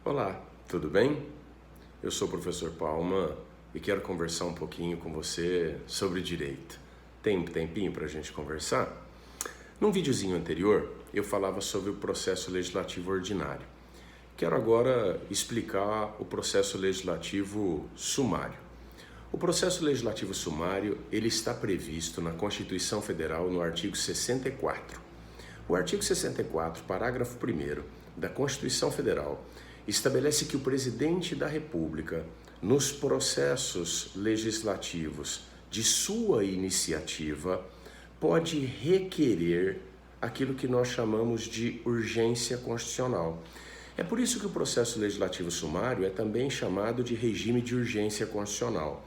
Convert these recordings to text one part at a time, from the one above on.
Olá, tudo bem? Eu sou o professor Palma e quero conversar um pouquinho com você sobre direito. Tem um tempinho para a gente conversar? Num videozinho anterior, eu falava sobre o processo legislativo ordinário. Quero agora explicar o processo legislativo sumário. O processo legislativo sumário, ele está previsto na Constituição Federal no artigo 64. O artigo 64, parágrafo 1º da Constituição Federal, estabelece que o presidente da República, nos processos legislativos de sua iniciativa, pode requerer aquilo que nós chamamos de urgência constitucional. É por isso que o processo legislativo sumário é também chamado de regime de urgência constitucional.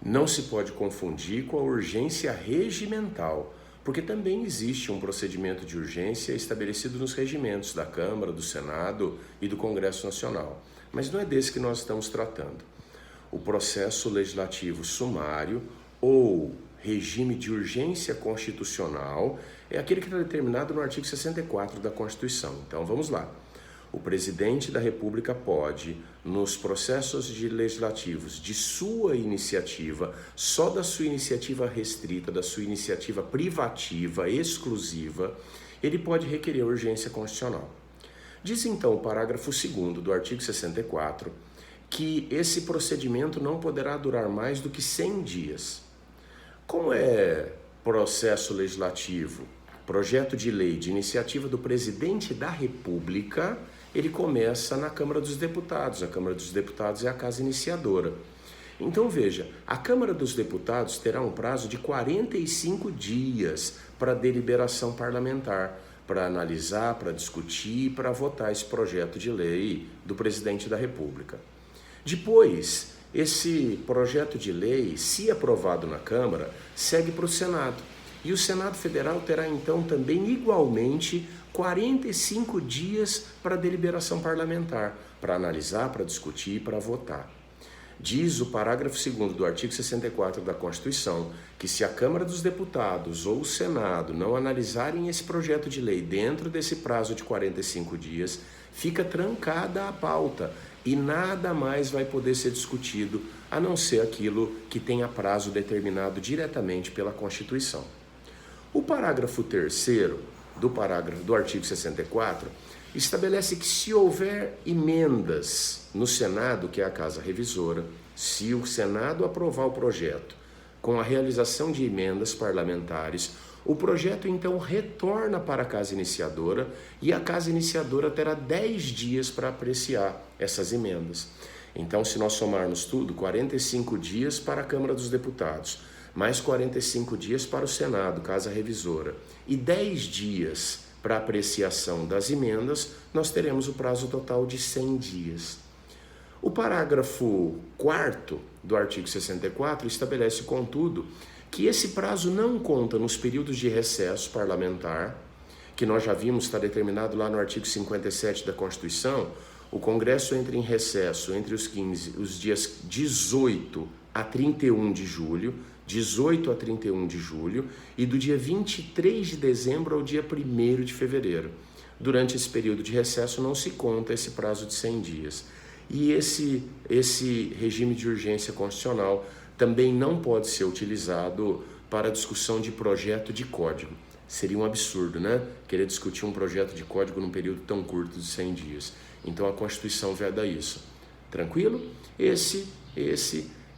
Não se pode confundir com a urgência regimental, porque também existe um procedimento de urgência estabelecido nos regimentos da Câmara, do Senado e do Congresso Nacional. Mas não é desse que nós estamos tratando. O processo legislativo sumário ou regime de urgência constitucional é aquele que está determinado no artigo 64 da Constituição. Então vamos lá. O presidente da República pode, nos processos legislativos de sua iniciativa, só da sua iniciativa restrita, da sua iniciativa privativa, exclusiva, ele pode requerer urgência constitucional. Diz então o parágrafo 2º do artigo 64 que esse procedimento não poderá durar mais do que 100 dias. Como é processo legislativo, projeto de lei de iniciativa do presidente da República, ele começa na Câmara dos Deputados. A Câmara dos Deputados é a casa iniciadora. Então veja, a Câmara dos Deputados terá um prazo de 45 dias para deliberação parlamentar, para analisar, para discutir, para votar esse projeto de lei do presidente da República. Depois, esse projeto de lei, se aprovado na Câmara, segue para o Senado. E o Senado Federal terá então também igualmente 45 dias para deliberação parlamentar, para analisar, para discutir e para votar. Diz o parágrafo 2º do artigo 64 da Constituição que se a Câmara dos Deputados ou o Senado não analisarem esse projeto de lei dentro desse prazo de 45 dias, fica trancada a pauta e nada mais vai poder ser discutido a não ser aquilo que tenha prazo determinado diretamente pela Constituição. O parágrafo 3º do artigo 64 estabelece que se houver emendas no Senado, que é a casa revisora, se o Senado aprovar o projeto com a realização de emendas parlamentares, o projeto então retorna para a casa iniciadora e a casa iniciadora terá 10 dias para apreciar essas emendas. Então, se nós somarmos tudo, 45 dias para a Câmara dos Deputados, mais 45 dias para o Senado, casa revisora, e 10 dias para apreciação das emendas, nós teremos o prazo total de 100 dias. O parágrafo 4º do artigo 64 estabelece, contudo, que esse prazo não conta nos períodos de recesso parlamentar, que nós já vimos está determinado lá no artigo 57 da Constituição. O Congresso entra em recesso entre os dias 18 a 31 de julho, 18 a 31 de julho e do dia 23 de dezembro ao dia 1º de fevereiro. Durante esse período de recesso não se conta esse prazo de 100 dias. E esse regime de urgência constitucional também não pode ser utilizado para discussão de projeto de código. Seria um absurdo, né? Querer discutir um projeto de código num período tão curto de 100 dias. Então a Constituição veda isso. Tranquilo? Esse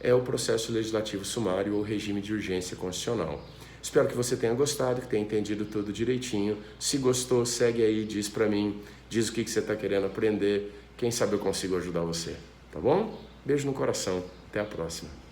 é o processo legislativo sumário ou regime de urgência constitucional. Espero que você tenha gostado, que tenha entendido tudo direitinho. Se gostou, segue aí, diz pra mim, diz o que você está querendo aprender. Quem sabe eu consigo ajudar você, tá bom? Beijo no coração, até a próxima.